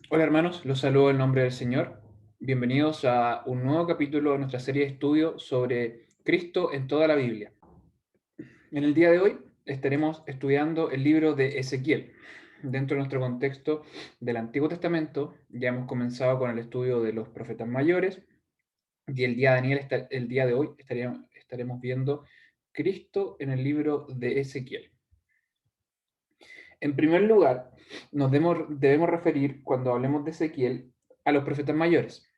Hola hermanos, los saludo en nombre del Señor. Bienvenidos a un nuevo capítulo de nuestra serie de estudio sobre Cristo en toda la Biblia. En el día de hoy estaremos estudiando el libro de Ezequiel. Dentro de nuestro contexto del Antiguo Testamento, ya hemos comenzado con el estudio de los profetas mayores y el día de hoy estaremos viendo Cristo en el libro de Ezequiel. En primer lugar, debemos referir, cuando hablemos de Ezequiel, a los profetas mayores.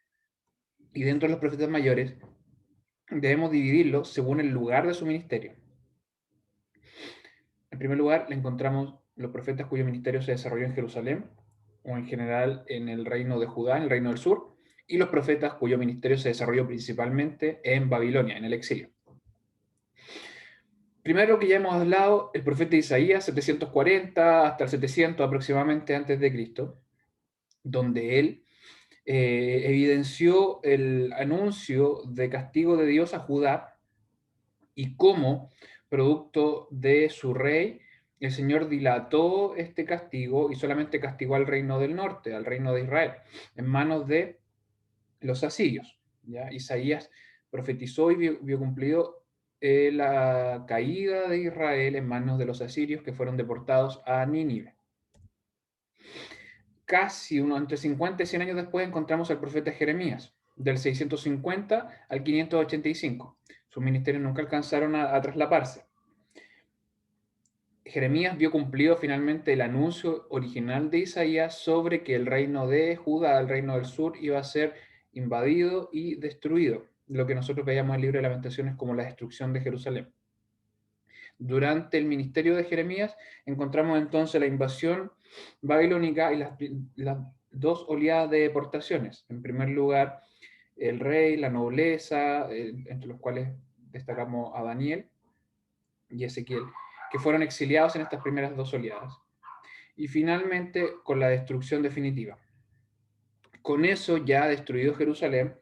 Y dentro de los profetas mayores debemos dividirlos según el lugar de su ministerio. En primer lugar, le encontramos los profetas cuyo ministerio se desarrolló en Jerusalén, o en general en el reino de Judá, en el reino del sur, y los profetas cuyo ministerio se desarrolló principalmente en Babilonia, en el exilio. Primero que ya hemos hablado, el profeta Isaías, 740 hasta el 700 aproximadamente antes de Cristo, donde él evidenció el anuncio de castigo de Dios a Judá y cómo, producto de su rey, el Señor dilató este castigo y solamente castigó al reino del norte, al reino de Israel, en manos de los asirios. ¿Ya? Isaías profetizó y vio cumplido la caída de Israel en manos de los asirios que fueron deportados a Nínive. Casi entre 50 y 100 años después encontramos al profeta Jeremías, del 650 al 585. Sus ministerios nunca alcanzaron a traslaparse. Jeremías vio cumplido finalmente el anuncio original de Isaías sobre que el reino de Judá, el reino del sur, iba a ser invadido y destruido, lo que nosotros veíamos en el libro de Lamentaciones como la destrucción de Jerusalén. Durante el ministerio de Jeremías encontramos entonces la invasión babilónica y las dos oleadas de deportaciones. En primer lugar, el rey, la nobleza, entre los cuales destacamos a Daniel y Ezequiel, que fueron exiliados en estas primeras dos oleadas. Y finalmente, con la destrucción definitiva. Con eso, ya destruido Jerusalén,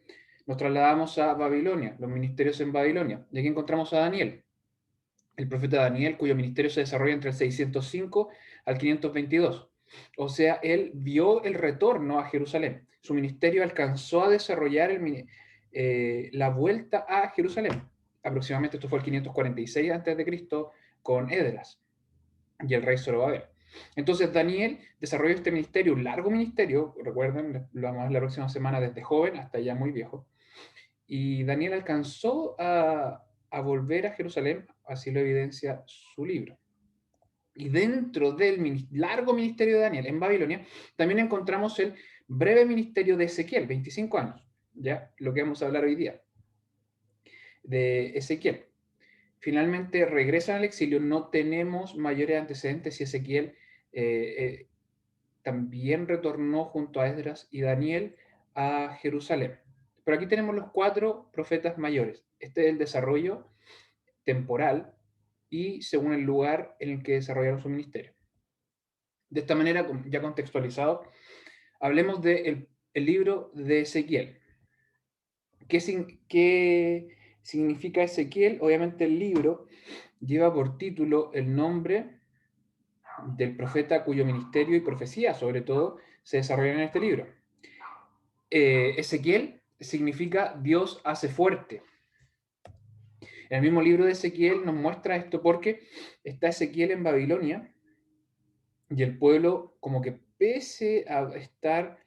nos trasladamos a Babilonia, los ministerios en Babilonia. Y aquí encontramos a Daniel, el profeta Daniel, cuyo ministerio se desarrolla entre el 605 al 522. O sea, él vio el retorno a Jerusalén. Su ministerio alcanzó a desarrollar la vuelta a Jerusalén. Aproximadamente esto fue el 546 a.C. con Edras y el rey Zorobabel. Entonces Daniel desarrolló este ministerio, un largo ministerio, recuerden, lo vamos a ver la próxima semana desde joven hasta ya muy viejo, y Daniel alcanzó a volver a Jerusalén, así lo evidencia su libro. Y dentro del largo ministerio de Daniel en Babilonia, también encontramos el breve ministerio de Ezequiel, 25 años, ya lo que vamos a hablar hoy día, de Ezequiel. Finalmente regresan al exilio, no tenemos mayores antecedentes si Ezequiel también retornó junto a Esdras y Daniel a Jerusalén. Pero aquí tenemos los cuatro profetas mayores. Este es el desarrollo temporal y según el lugar en el que desarrollaron su ministerio. De esta manera, ya contextualizado, hablemos del libro de Ezequiel. ¿Qué significa Ezequiel? Obviamente el libro lleva por título el nombre del profeta cuyo ministerio y profecía, sobre todo, se desarrollan en este libro. Ezequiel significa Dios hace fuerte. En el mismo libro de Ezequiel nos muestra esto porque está Ezequiel en Babilonia y el pueblo, como que pese a estar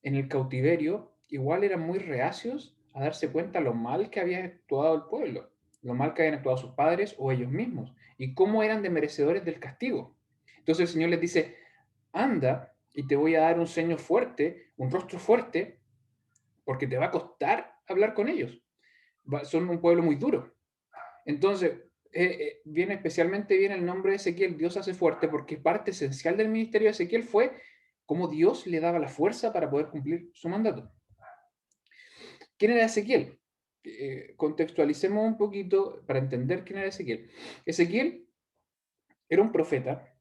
en el cautiverio, igual eran muy reacios a darse cuenta lo mal que había actuado el pueblo, lo mal que habían actuado sus padres o ellos mismos, y cómo eran de merecedores del castigo. Entonces el Señor les dice, anda y te voy a dar un ceño fuerte, un rostro fuerte, porque te va a costar hablar con ellos. Son un pueblo muy duro. Entonces, viene especialmente bien el nombre de Ezequiel, Dios hace fuerte, porque parte esencial del ministerio de Ezequiel fue cómo Dios le daba la fuerza para poder cumplir su mandato. ¿Quién era Ezequiel? Contextualicemos un poquito para entender quién era Ezequiel. Ezequiel era un profeta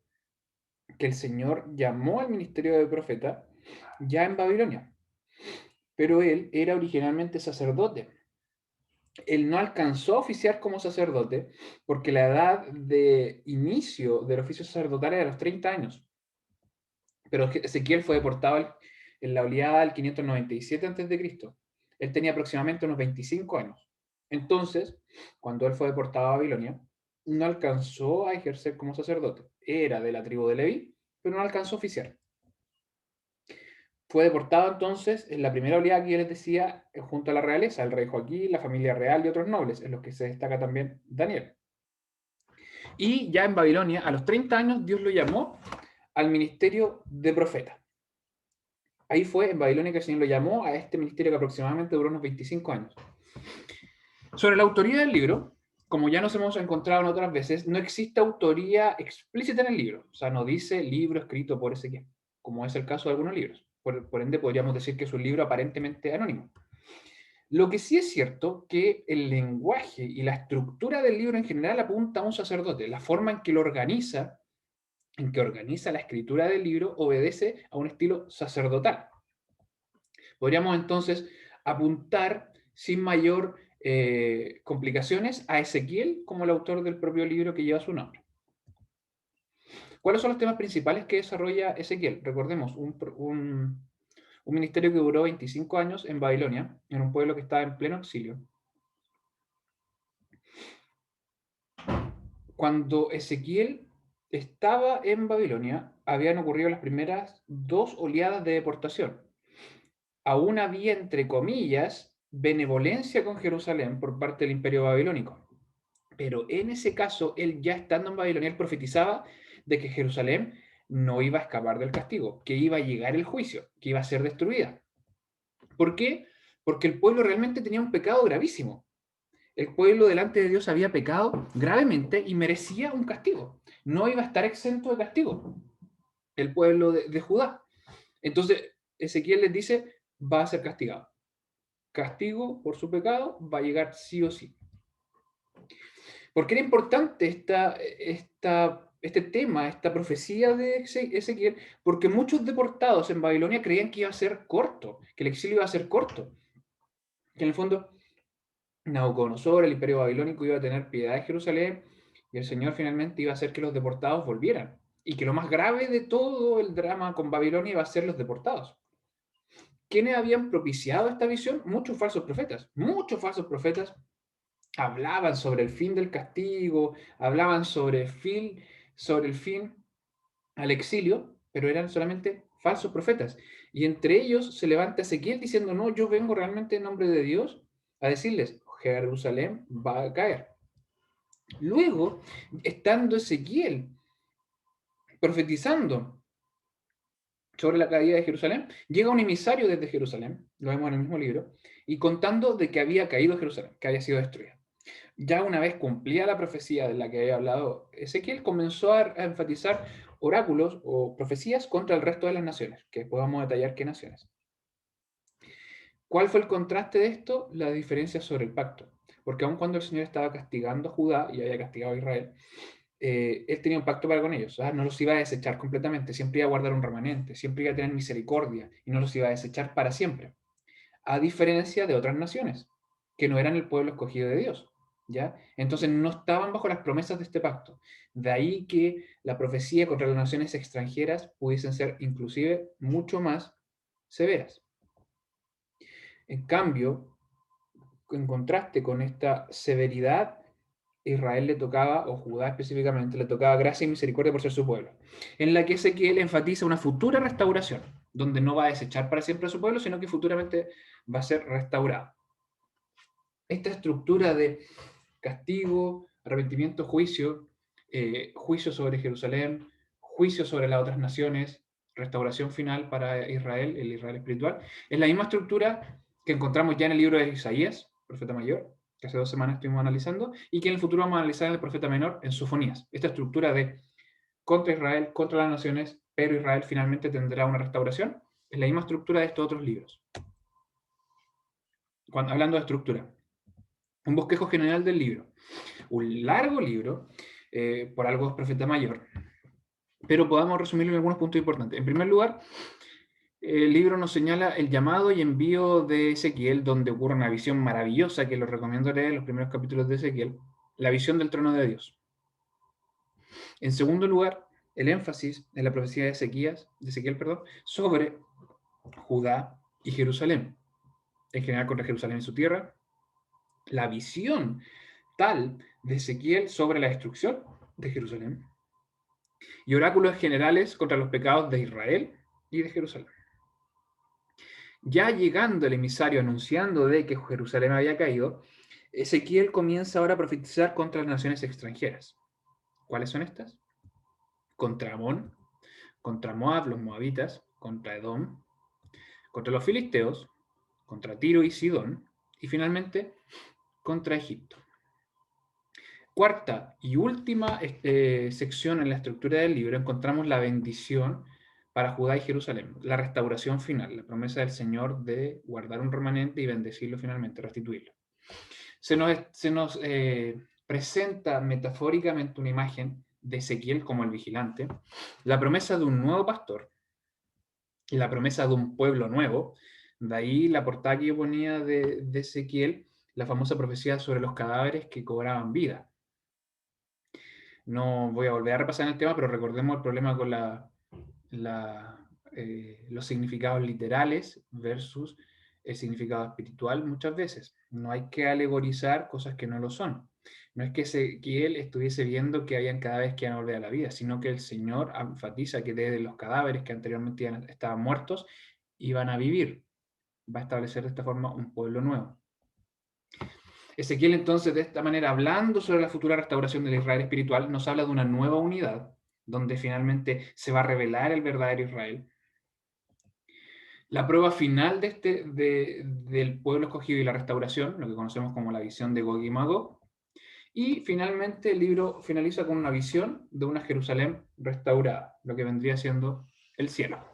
que el Señor llamó al ministerio de profeta ya en Babilonia, pero él era originalmente sacerdote. Él no alcanzó a oficiar como sacerdote porque la edad de inicio del oficio sacerdotal era los 30 años. Pero Ezequiel fue deportado en la oleada del 597 a.C. Él tenía aproximadamente unos 25 años. Entonces, cuando él fue deportado a Babilonia, no alcanzó a ejercer como sacerdote. Era de la tribu de Leví, pero no alcanzó a oficiar. Fue deportado entonces en la primera oleada que yo les decía, junto a la realeza, el rey Joaquín, la familia real y otros nobles, en los que se destaca también Daniel. Y ya en Babilonia, a los 30 años, Dios lo llamó al ministerio de profeta. Ahí fue en Babilonia que el Señor lo llamó a este ministerio que aproximadamente duró unos 25 años. Sobre la autoría del libro, como ya nos hemos encontrado en otras veces, no existe autoría explícita en el libro. O sea, no dice libro escrito por Ezequiel, como es el caso de algunos libros. Por ende, podríamos decir que es un libro aparentemente anónimo. Lo que sí es cierto que el lenguaje y la estructura del libro en general apunta a un sacerdote. La forma en que lo organiza, en que organiza la escritura del libro, obedece a un estilo sacerdotal. Podríamos entonces apuntar sin mayor complicaciones a Ezequiel como el autor del propio libro que lleva su nombre. ¿Cuáles son los temas principales que desarrolla Ezequiel? Recordemos, un ministerio que duró 25 años en Babilonia, en un pueblo que estaba en pleno exilio. Cuando Ezequiel estaba en Babilonia, habían ocurrido las primeras 2 oleadas de deportación. Aún había, entre comillas, benevolencia con Jerusalén por parte del imperio babilónico. Pero en ese caso, él ya estando en Babilonia, él profetizaba de que Jerusalén no iba a escapar del castigo, que iba a llegar el juicio, que iba a ser destruida. ¿Por qué? Porque el pueblo realmente tenía un pecado gravísimo. El pueblo delante de Dios había pecado gravemente y merecía un castigo. No iba a estar exento de castigo el pueblo de Judá. Entonces, Ezequiel les dice, va a ser castigado. Castigo por su pecado va a llegar sí o sí. ¿Por qué era importante este tema, esta profecía de Ezequiel? Porque muchos deportados en Babilonia creían que iba a ser corto, que el exilio iba a ser corto. Que en el fondo Nabucodonosor, el imperio babilónico, iba a tener piedad de Jerusalén y el Señor finalmente iba a hacer que los deportados volvieran. Y que lo más grave de todo el drama con Babilonia iba a ser los deportados. ¿Quiénes habían propiciado esta visión? Muchos falsos profetas. Muchos falsos profetas hablaban sobre el fin del castigo, hablaban sobre el fin al exilio, pero eran solamente falsos profetas. Y entre ellos se levanta Ezequiel diciendo, no, yo vengo realmente en nombre de Dios a decirles, Jerusalén va a caer. Luego, estando Ezequiel profetizando sobre la caída de Jerusalén, llega un emisario desde Jerusalén, lo vemos en el mismo libro, y contando de que había caído Jerusalén, que había sido destruida. Ya una vez cumplida la profecía de la que había hablado Ezequiel, comenzó a enfatizar oráculos o profecías contra el resto de las naciones, que después vamos a detallar qué naciones. ¿Cuál fue el contraste de esto? La diferencia sobre el pacto. Porque aun cuando el Señor estaba castigando a Judá y había castigado a Israel, él tenía un pacto para con ellos. No los iba a desechar completamente, siempre iba a guardar un remanente, siempre iba a tener misericordia y no los iba a desechar para siempre. A diferencia de otras naciones, que no eran el pueblo escogido de Dios. ¿Ya? Entonces no estaban bajo las promesas de este pacto. De ahí que la profecía contra las naciones extranjeras pudiesen ser inclusive mucho más severas. En cambio, en contraste con esta severidad, Israel le tocaba, o Judá específicamente, le tocaba gracia y misericordia por ser su pueblo, en la que Ezequiel enfatiza una futura restauración, donde no va a desechar para siempre a su pueblo, sino que futuramente va a ser restaurado. Esta estructura de castigo, arrepentimiento, juicio, juicio sobre Jerusalén, juicio sobre las otras naciones, restauración final para Israel, el Israel espiritual, es la misma estructura que encontramos ya en el libro de Isaías, profeta mayor, que hace 2 semanas estuvimos analizando, y que en el futuro vamos a analizar en el profeta menor en Sofonías. Esta estructura de contra Israel, contra las naciones, pero Israel finalmente tendrá una restauración, es la misma estructura de estos otros libros. Hablando de estructura, un bosquejo general del libro. Un largo libro, por algo es profeta mayor, pero podamos resumirlo en algunos puntos importantes. En primer lugar, el libro nos señala el llamado y envío de Ezequiel, donde ocurre una visión maravillosa que lo recomiendo leer en los primeros capítulos de Ezequiel, la visión del trono de Dios. En segundo lugar, el énfasis en la profecía de Ezequiel, sobre Judá y Jerusalén. En general contra Jerusalén y su tierra. La visión tal de Ezequiel sobre la destrucción de Jerusalén. Y oráculos generales contra los pecados de Israel y de Jerusalén. Ya llegando el emisario anunciando de que Jerusalén había caído, Ezequiel comienza ahora a profetizar contra las naciones extranjeras. ¿Cuáles son estas? Contra Amón, contra Moab, los moabitas, contra Edom, contra los filisteos, contra Tiro y Sidón, y finalmente contra Egipto. Cuarta y última sección en la estructura del libro encontramos la bendición para Judá y Jerusalén, la restauración final, la promesa del Señor de guardar un remanente y bendecirlo finalmente, restituirlo. Se nos presenta metafóricamente una imagen de Ezequiel como el vigilante, la promesa de un nuevo pastor y la promesa de un pueblo nuevo. De ahí la portada que yo ponía de Ezequiel, la famosa profecía sobre los cadáveres que cobraban vida. No voy a volver a repasar el tema, pero recordemos el problema con los significados literales versus el significado espiritual muchas veces. No hay que alegorizar cosas que no lo son. No es que Ezequiel estuviese viendo que habían cadáveres que iban a volver a la vida, sino que el Señor enfatiza que desde los cadáveres que anteriormente estaban muertos iban a vivir. Va a establecer de esta forma un pueblo nuevo. Ezequiel entonces, de esta manera, hablando sobre la futura restauración del Israel espiritual, nos habla de una nueva unidad, donde finalmente se va a revelar el verdadero Israel. La prueba final del pueblo escogido y la restauración, lo que conocemos como la visión de Gog y Magog. Y finalmente el libro finaliza con una visión de una Jerusalén restaurada, lo que vendría siendo el cielo.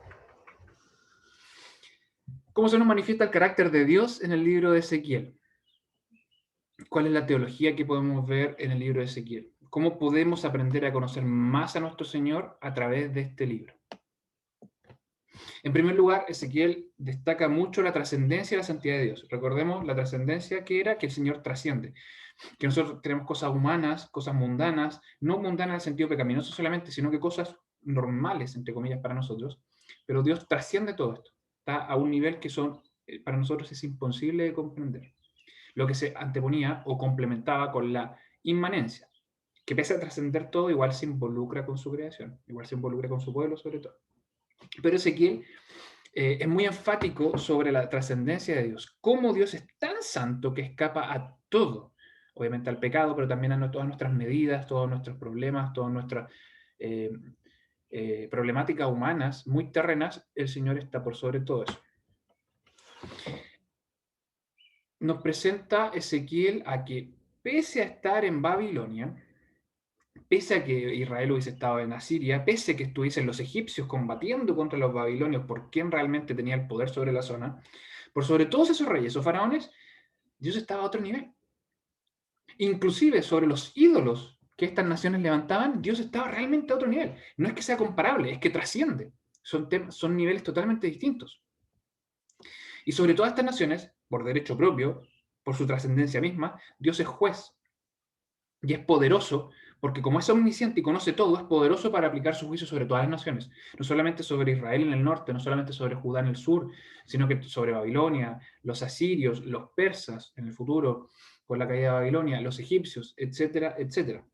¿Cómo se nos manifiesta el carácter de Dios en el libro de Ezequiel? ¿Cuál es la teología que podemos ver en el libro de Ezequiel? ¿Cómo podemos aprender a conocer más a nuestro Señor a través de este libro? En primer lugar, Ezequiel destaca mucho la trascendencia y la santidad de Dios. Recordemos la trascendencia que era que el Señor trasciende, que nosotros tenemos cosas humanas, cosas mundanas, no mundanas en el sentido pecaminoso solamente, sino que cosas normales, entre comillas, para nosotros, pero Dios trasciende todo esto, está a un nivel que para nosotros es imposible de comprender. Lo que se anteponía o complementaba con la inmanencia, que pese a trascender todo, igual se involucra con su creación, igual se involucra con su pueblo sobre todo. Pero Ezequiel es muy enfático sobre la trascendencia de Dios, cómo Dios es tan santo que escapa a todo, obviamente al pecado, pero también a todas nuestras medidas, todos nuestros problemas, todas nuestras problemáticas humanas muy terrenas, el Señor está por sobre todo eso. Nos presenta Ezequiel a que, pese a estar en Babilonia, pese a que Israel hubiese estado en Asiria, pese a que estuviesen los egipcios combatiendo contra los babilonios por quien realmente tenía el poder sobre la zona, por sobre todos esos reyes o faraones, Dios estaba a otro nivel. Inclusive sobre los ídolos que estas naciones levantaban, Dios estaba realmente a otro nivel. No es que sea comparable, es que trasciende. Son niveles totalmente distintos. Y sobre todas estas naciones, por derecho propio, por su trascendencia misma, Dios es juez. Y es poderoso, porque como es omnisciente y conoce todo, es poderoso para aplicar su juicio sobre todas las naciones. No solamente sobre Israel en el norte, no solamente sobre Judá en el sur, sino que sobre Babilonia, los asirios, los persas en el futuro, con la caída de Babilonia, los egipcios, etcétera, etcétera.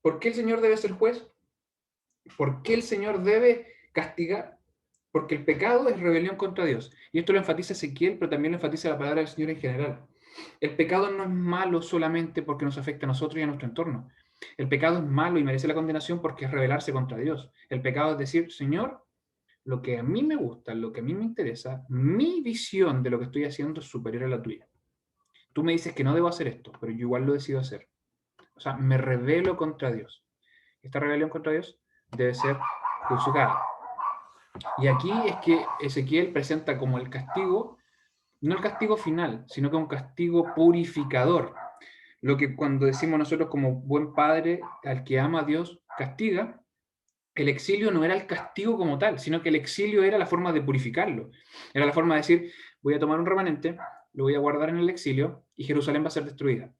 ¿Por qué el Señor debe ser juez? ¿Por qué el Señor debe castigar? Porque el pecado es rebelión contra Dios. Y esto lo enfatiza Ezequiel, pero también lo enfatiza la palabra del Señor en general. El pecado no es malo solamente porque nos afecta a nosotros y a nuestro entorno. El pecado es malo y merece la condenación porque es rebelarse contra Dios. El pecado es decir, Señor, lo que a mí me gusta, lo que a mí me interesa, mi visión de lo que estoy haciendo es superior a la tuya. Tú me dices que no debo hacer esto, pero yo igual lo decido hacer. O sea, me rebelo contra Dios. Esta rebelión contra Dios debe ser juzgada. Y aquí es que Ezequiel presenta como el castigo, no el castigo final, sino que un castigo purificador. Lo que cuando decimos nosotros como buen padre al que ama a Dios castiga, el exilio no era el castigo como tal, sino que el exilio era la forma de purificarlo. Era la forma de decir, voy a tomar un remanente, lo voy a guardar en el exilio y Jerusalén va a ser destruida.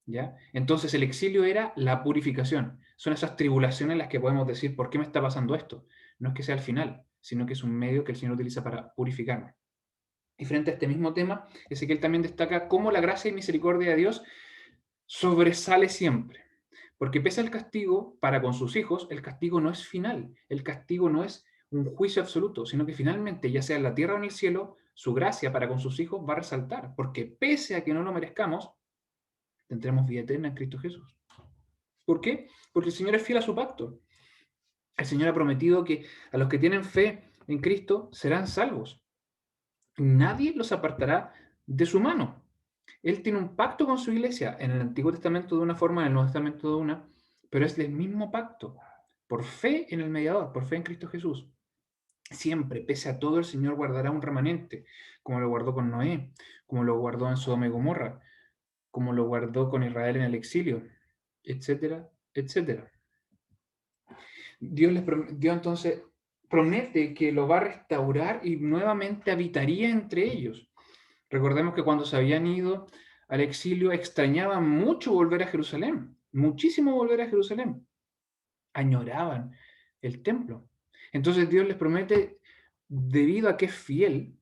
¿Ya? Entonces el exilio era la purificación. Son esas tribulaciones en las que podemos decir, ¿por qué me está pasando esto? No es que sea el final, sino que es un medio que el Señor utiliza para purificarnos. Y frente a este mismo tema, Ezequiel también destaca cómo la gracia y misericordia de Dios sobresale siempre. Porque pese al castigo para con sus hijos, el castigo no es final, el castigo no es un juicio absoluto, sino que finalmente, ya sea en la tierra o en el cielo, su gracia para con sus hijos va a resaltar, porque pese a que no lo merezcamos, tendremos vida eterna en Cristo Jesús. ¿Por qué? Porque el Señor es fiel a su pacto. El Señor ha prometido que a los que tienen fe en Cristo serán salvos. Nadie los apartará de su mano. Él tiene un pacto con su iglesia, en el Antiguo Testamento de una forma, en el Nuevo Testamento de una, pero es del mismo pacto, por fe en el mediador, por fe en Cristo Jesús. Siempre, pese a todo, el Señor guardará un remanente, como lo guardó con Noé, como lo guardó en Sodoma y Gomorra, como lo guardó con Israel en el exilio, etcétera, etcétera. Dios entonces promete que lo va a restaurar y nuevamente habitaría entre ellos. Recordemos que cuando se habían ido al exilio extrañaban mucho volver a Jerusalén, muchísimo volver a Jerusalén. Añoraban el templo. Entonces Dios les promete, debido a que es fiel,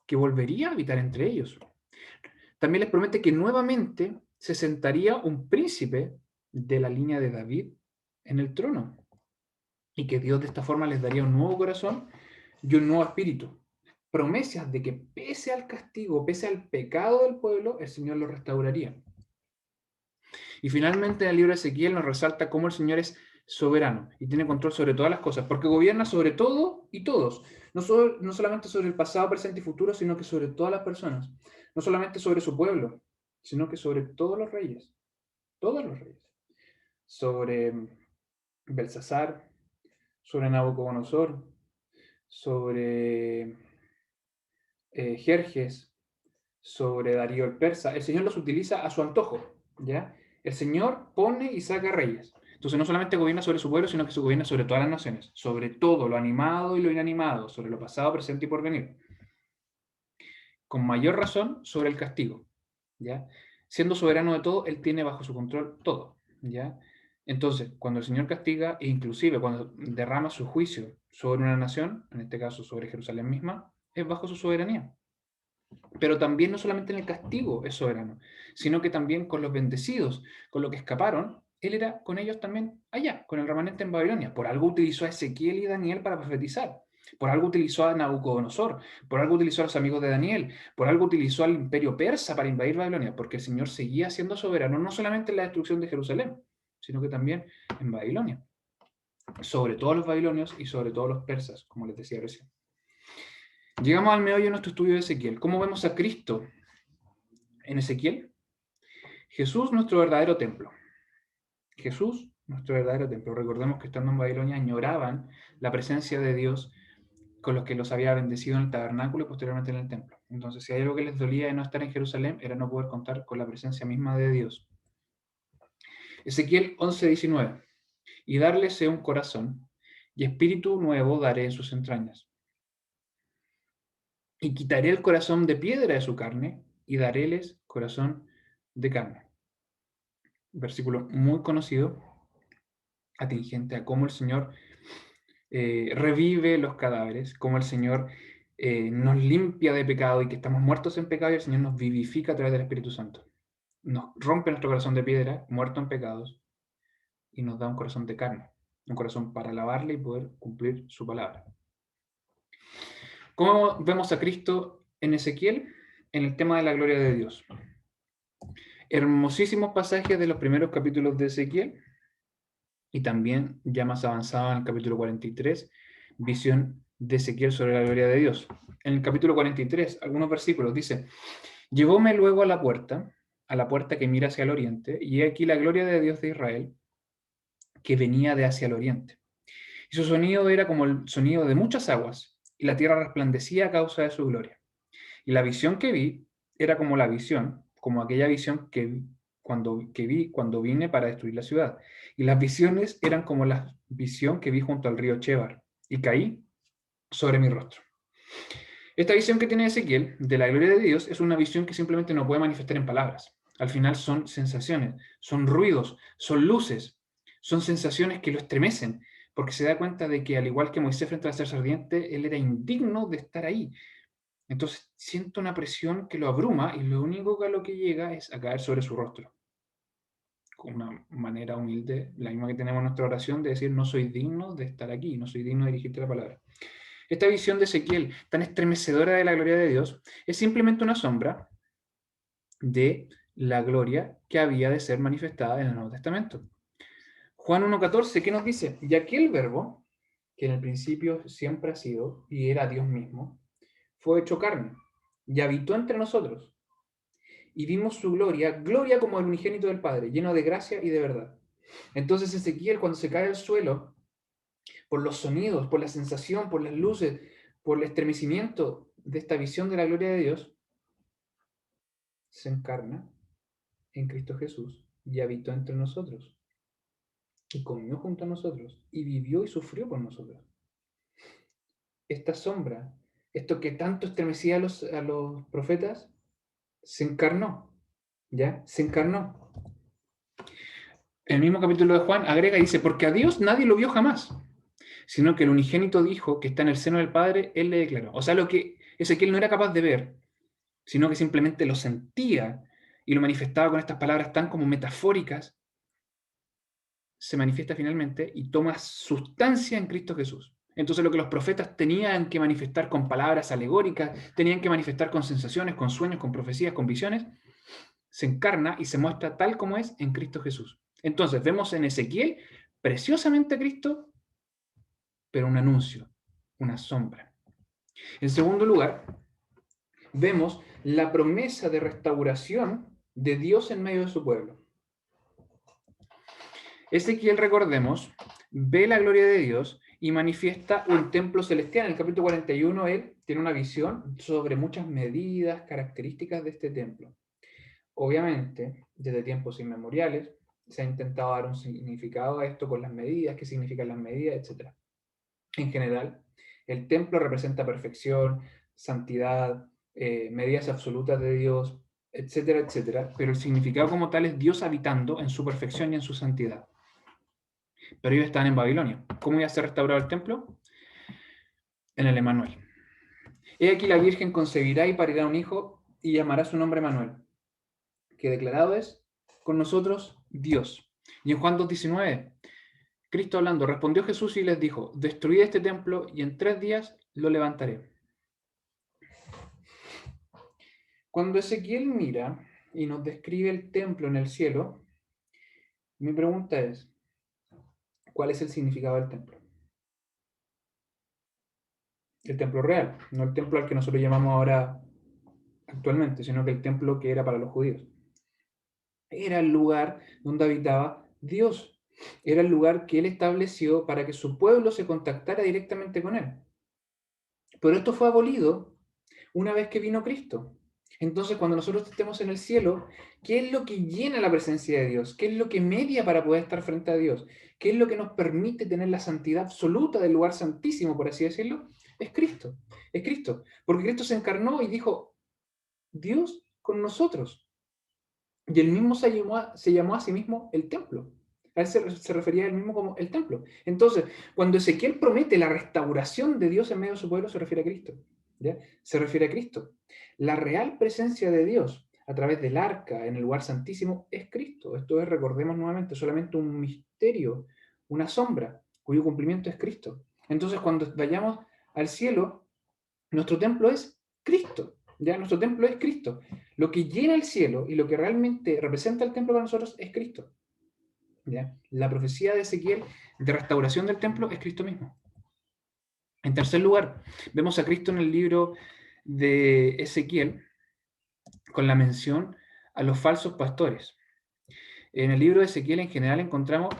que volvería a habitar entre ellos. También les promete que nuevamente se sentaría un príncipe de la línea de David en el trono. Y que Dios de esta forma les daría un nuevo corazón y un nuevo espíritu. Promesas de que pese al castigo, pese al pecado del pueblo, el Señor lo restauraría. Y finalmente en el libro de Ezequiel nos resalta cómo el Señor es soberano y tiene control sobre todas las cosas, porque gobierna sobre todo y todos. No solamente sobre el pasado, presente y futuro, sino que sobre todas las personas. No solamente sobre su pueblo, sino que sobre todos los reyes. Todos los reyes. Sobre Belsasar, sobre Nabucodonosor, sobre Jerjes, sobre Darío el Persa. El Señor los utiliza a su antojo, ¿ya? El Señor pone y saca reyes. Entonces no solamente gobierna sobre su pueblo, sino que se gobierna sobre todas las naciones, sobre todo lo animado y lo inanimado, sobre lo pasado, presente y porvenir. Con mayor razón sobre el castigo, ¿ya? Siendo soberano de todo, Él tiene bajo su control todo, ¿ya? Entonces, cuando el Señor castiga, e inclusive cuando derrama su juicio sobre una nación, en este caso sobre Jerusalén misma, es bajo su soberanía. Pero también no solamente en el castigo es soberano, sino que también con los bendecidos, con los que escaparon, Él era con ellos también allá, con el remanente en Babilonia. Por algo utilizó a Ezequiel y Daniel para profetizar. Por algo utilizó a Nabucodonosor, por algo utilizó a los amigos de Daniel, por algo utilizó al imperio persa para invadir Babilonia, porque el Señor seguía siendo soberano no solamente en la destrucción de Jerusalén, sino que también en Babilonia, sobre todos los babilonios y sobre todos los persas, como les decía recién. Llegamos al meollo de nuestro estudio de Ezequiel. ¿Cómo vemos a Cristo en Ezequiel? Jesús, nuestro verdadero templo. Jesús, nuestro verdadero templo. Recordemos que estando en Babilonia añoraban la presencia de Dios con los que los había bendecido en el tabernáculo y posteriormente en el templo. Entonces, si hay algo que les dolía de no estar en Jerusalén, era no poder contar con la presencia misma de Dios. Ezequiel 11:19. Y darles un corazón, y espíritu nuevo daré en sus entrañas. Y quitaré el corazón de piedra de su carne, y daréles corazón de carne. Versículo muy conocido, atingente a cómo el Señor revive los cadáveres, cómo el Señor nos limpia de pecado y que estamos muertos en pecado y el Señor nos vivifica a través del Espíritu Santo. Nos rompe nuestro corazón de piedra, muerto en pecados, y nos da un corazón de carne, un corazón para alabarle y poder cumplir su palabra. ¿Cómo vemos a Cristo en Ezequiel? En el tema de la gloria de Dios. Hermosísimos pasajes de los primeros capítulos de Ezequiel, y también ya más avanzado en el capítulo 43, visión de Ezequiel sobre la gloria de Dios. En el capítulo 43, algunos versículos, dice: llevóme luego a la puerta que mira hacia el oriente, y he aquí la gloria de Dios de Israel, que venía de hacia el oriente. Y su sonido era como el sonido de muchas aguas, y la tierra resplandecía a causa de su gloria. Y la visión que vi era como la visión, como aquella visión que vi cuando vine para destruir la ciudad. Y las visiones eran como la visión que vi junto al río Chebar, y caí sobre mi rostro. Esta visión que tiene Ezequiel de la gloria de Dios es una visión que simplemente no puede manifestar en palabras. Al final son sensaciones, son ruidos, son luces, son sensaciones que lo estremecen, porque se da cuenta de que al igual que Moisés frente al zarza ardiente, él era indigno de estar ahí. Entonces siente una presión que lo abruma y lo único que a lo que llega es a caer sobre su rostro. Con una manera humilde, la misma que tenemos en nuestra oración, de decir, no soy digno de estar aquí, no soy digno de dirigirte la palabra. Esta visión de Ezequiel, tan estremecedora de la gloria de Dios, es simplemente una sombra de la gloria que había de ser manifestada en el Nuevo Testamento. Juan 1.14, ¿qué nos dice? Y aquel verbo, que en el principio siempre ha sido y era Dios mismo, fue hecho carne y habitó entre nosotros. Y vimos su gloria, gloria como el unigénito del Padre, lleno de gracia y de verdad. Entonces Ezequiel, cuando se cae al suelo, por los sonidos, por la sensación, por las luces, por el estremecimiento de esta visión de la gloria de Dios, se encarna en Cristo Jesús y habitó entre nosotros, y comió junto a nosotros, y vivió y sufrió por nosotros. Esta sombra, esto que tanto estremecía a los profetas, se encarnó, ¿ya? Se encarnó. El mismo capítulo de Juan agrega y dice, porque a Dios nadie lo vio jamás, sino que el unigénito dijo que está en el seno del Padre, él le declaró. O sea, lo que Ezequiel no era capaz de ver, sino que simplemente lo sentía y lo manifestaba con estas palabras tan como metafóricas, se manifiesta finalmente y toma sustancia en Cristo Jesús. Entonces lo que los profetas tenían que manifestar con palabras alegóricas, tenían que manifestar con sensaciones, con sueños, con profecías, con visiones, se encarna y se muestra tal como es en Cristo Jesús. Entonces vemos en Ezequiel preciosamente a Cristo, pero un anuncio, una sombra. En segundo lugar, vemos la promesa de restauración de Dios en medio de su pueblo. Ezequiel, recordemos, ve la gloria de Dios y manifiesta un templo celestial. En el capítulo 41 él tiene una visión sobre muchas medidas, características de este templo. Obviamente, desde tiempos inmemoriales, se ha intentado dar un significado a esto con las medidas, qué significan las medidas, etc. En general, el templo representa perfección, santidad, medidas absolutas de Dios, etcétera, etcétera, pero el significado como tal es Dios habitando en su perfección y en su santidad. Pero ellos estaban en Babilonia. ¿Cómo iba a ser restaurado el templo? En el Emanuel. He aquí la Virgen concebirá y parirá un hijo y llamará su nombre Emanuel, que declarado es con nosotros Dios. Y en Juan 2.19, Cristo hablando, respondió Jesús y les dijo, destruid este templo y en 3 días lo levantaré. Cuando Ezequiel mira y nos describe el templo en el cielo, mi pregunta es, ¿cuál es el significado del templo? El templo real, no el templo al que nosotros llamamos ahora actualmente, sino que el templo que era para los judíos. Era el lugar donde habitaba Dios. Era el lugar que él estableció para que su pueblo se contactara directamente con él. Pero esto fue abolido una vez que vino Cristo. Entonces, cuando nosotros estemos en el cielo, ¿qué es lo que llena la presencia de Dios? ¿Qué es lo que media para poder estar frente a Dios? ¿Qué es lo que nos permite tener la santidad absoluta del lugar santísimo, por así decirlo? Es Cristo. Es Cristo. Porque Cristo se encarnó y dijo, Dios con nosotros. Y él mismo se llamó a sí mismo el templo. A él se refería a él mismo como el templo. Entonces, cuando Ezequiel promete la restauración de Dios en medio de su pueblo, se refiere a Cristo. ¿Ya? Se refiere a Cristo. La real presencia de Dios a través del arca en el lugar santísimo es Cristo. Esto es, recordemos nuevamente, solamente un misterio, una sombra, cuyo cumplimiento es Cristo. Entonces, cuando vayamos al cielo, nuestro templo es Cristo. ¿Ya? Nuestro templo es Cristo. Lo que llena el cielo y lo que realmente representa el templo para nosotros es Cristo. ¿Ya? La profecía de Ezequiel de restauración del templo es Cristo mismo. En tercer lugar, vemos a Cristo en el libro de Ezequiel con la mención a los falsos pastores. En el libro de Ezequiel en general encontramos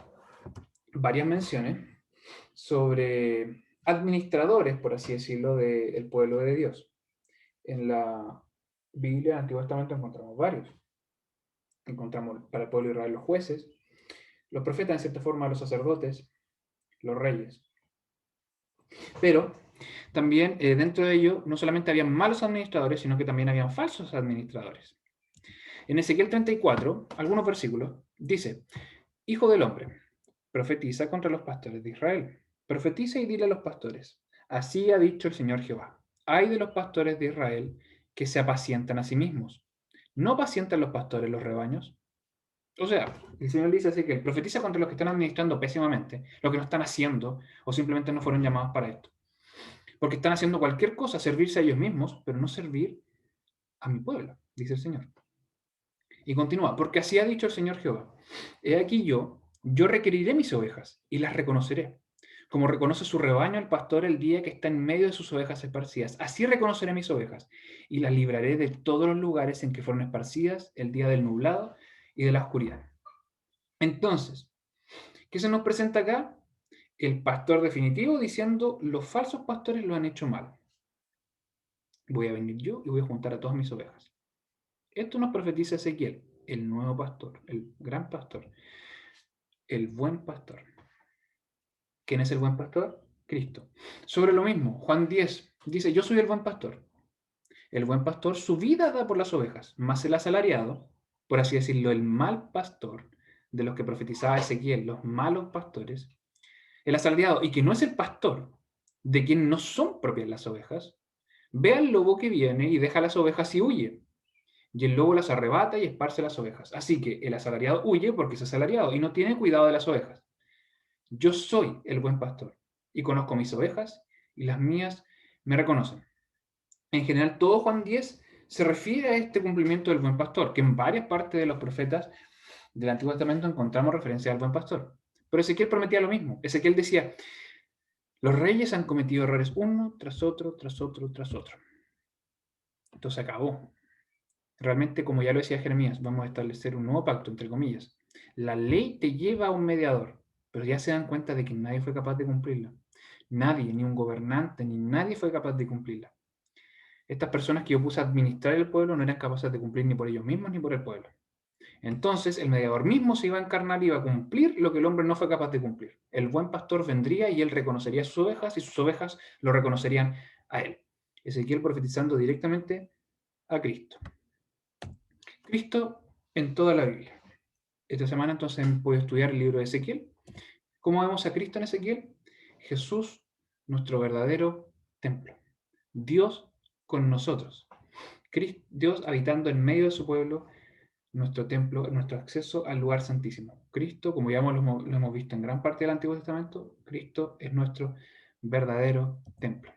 varias menciones sobre administradores, por así decirlo, del pueblo de Dios. En la Biblia del Antiguo Testamento encontramos varios. Encontramos para el pueblo de Israel los jueces, los profetas en cierta forma, los sacerdotes, los reyes. Pero también dentro de ello no solamente habían malos administradores, sino que también habían falsos administradores. En Ezequiel 34, algunos versículos, dice, Hijo del hombre, profetiza contra los pastores de Israel profetiza y dile a los pastores, así ha dicho el Señor Jehová, ay de los pastores de Israel que se apacientan a sí mismos. ¿No apacientan los pastores los rebaños? O sea, el Señor dice así que él profetiza contra los que están administrando pésimamente, lo que no están haciendo, o simplemente no fueron llamados para esto. Porque están haciendo cualquier cosa, servirse a ellos mismos, pero no servir a mi pueblo, dice el Señor. Y continúa, porque así ha dicho el Señor Jehová. He aquí yo requeriré mis ovejas y las reconoceré. Como reconoce su rebaño el pastor el día que está en medio de sus ovejas esparcidas. Así reconoceré mis ovejas y las libraré de todos los lugares en que fueron esparcidas el día del nublado y de la oscuridad. Entonces, ¿qué se nos presenta acá? El pastor definitivo diciendo, los falsos pastores lo han hecho mal. Voy a venir yo y voy a juntar a todas mis ovejas. Esto nos profetiza Ezequiel, el nuevo pastor, el gran pastor, el buen pastor. ¿Quién es el buen pastor? Cristo. Sobre lo mismo, Juan 10 dice, yo soy el buen pastor. El buen pastor su vida da por las ovejas, mas el asalariado, por así decirlo, el mal pastor, de los que profetizaba Ezequiel, los malos pastores, el asalariado, y que no es el pastor, de quien no son propias las ovejas, ve al lobo que viene y deja las ovejas y huye. Y el lobo las arrebata y esparce las ovejas. Así que el asalariado huye porque es asalariado y no tiene cuidado de las ovejas. Yo soy el buen pastor y conozco mis ovejas y las mías me reconocen. En general, todo Juan 10 se refiere a este cumplimiento del buen pastor, que en varias partes de los profetas del Antiguo Testamento encontramos referencia al buen pastor. Pero Ezequiel prometía lo mismo. Ezequiel decía, los reyes han cometido errores uno tras otro, tras otro, tras otro. Entonces acabó. Realmente, como ya lo decía Jeremías, vamos a establecer un nuevo pacto, entre comillas. La ley te lleva a un mediador, pero ya se dan cuenta de que nadie fue capaz de cumplirla. Nadie, ni un gobernante, ni nadie fue capaz de cumplirla. Estas personas que yo puse a administrar el pueblo no eran capaces de cumplir ni por ellos mismos ni por el pueblo. Entonces el mediador mismo se iba a encarnar y iba a cumplir lo que el hombre no fue capaz de cumplir. El buen pastor vendría y él reconocería a sus ovejas y sus ovejas lo reconocerían a él. Ezequiel profetizando directamente a Cristo. Cristo en toda la Biblia. Esta semana entonces voy a estudiar el libro de Ezequiel. ¿Cómo vemos a Cristo en Ezequiel? Jesús, nuestro verdadero templo. Dios con nosotros. Dios habitando en medio de su pueblo, nuestro templo, nuestro acceso al lugar santísimo. Cristo, como ya lo hemos visto en gran parte del Antiguo Testamento, Cristo es nuestro verdadero templo.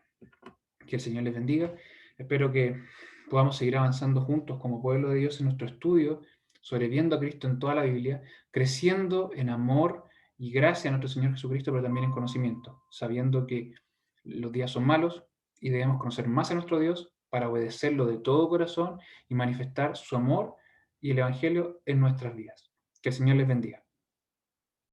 Que el Señor les bendiga. Espero que podamos seguir avanzando juntos como pueblo de Dios en nuestro estudio sobre viendo a Cristo en toda la Biblia, creciendo en amor y gracia a nuestro Señor Jesucristo, pero también en conocimiento, sabiendo que los días son malos y debemos conocer más a nuestro Dios para obedecerlo de todo corazón y manifestar su amor y el Evangelio en nuestras vidas. Que el Señor les bendiga.